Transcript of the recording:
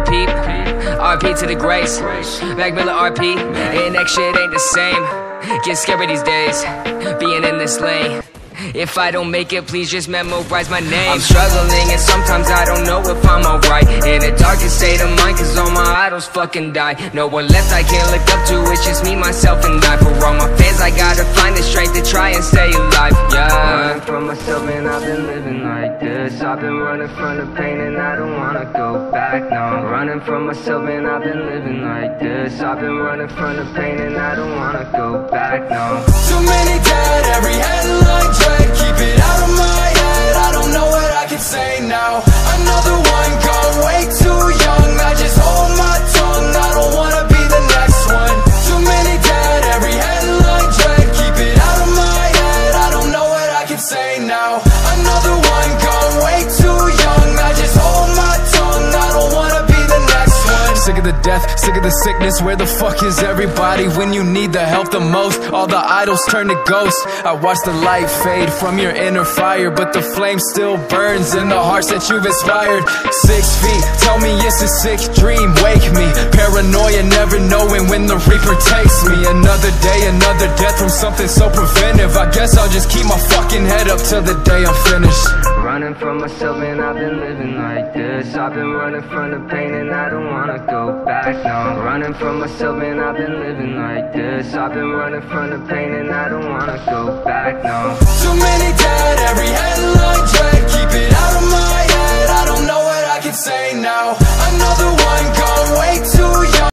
peep. RP to the grace, Mac Miller RP. And that shit ain't the same. Get scary these days, being in this lane. If I don't make it, please just memorize my name. I'm struggling and sometimes I don't know if I'm alright. In a darkest state of mind, cause all my idols fucking died. No one left I can't look up to, it's just me, myself, and I. For all my fans, I gotta find the strength to try and stay alive, yeah. Running from myself and I've been living like this. I've been running from the pain and I don't wanna go back, no. I'm running from myself and I've been living like this. I've been running from the pain and I don't wanna go back, no. Too many dead, every headline dread. Keep it out of my head, I don't know what I can say now. Another one gone, way too young. I just hold my tongue, I don't wanna be the next one. Too many dead, every headline dread. Keep it out of my head, I don't know what I can say now. Another one gone, way too young. I just hold my tongue, I don't wanna be the next one. Sick of the death, sick of the sickness. Where the fuck is everybody when you need the help the most? All the idols turn to ghosts. I watch the light fade from your inner fire, but the flame still burns in the hearts that you've inspired. 6 feet, tell me it's a sick dream, wake me. Paranoia, never knowing when the reaper takes me. Another day, another death from something so preventive. I guess I'll just keep my fucking head up till the day I'm finished. Running from myself and I've been living like this. I've been running from the pain and I don't wanna go back, no. I'm running from myself and I've been living like this. I've been running from the pain and I don't wanna go back, no. Too many dead, every headline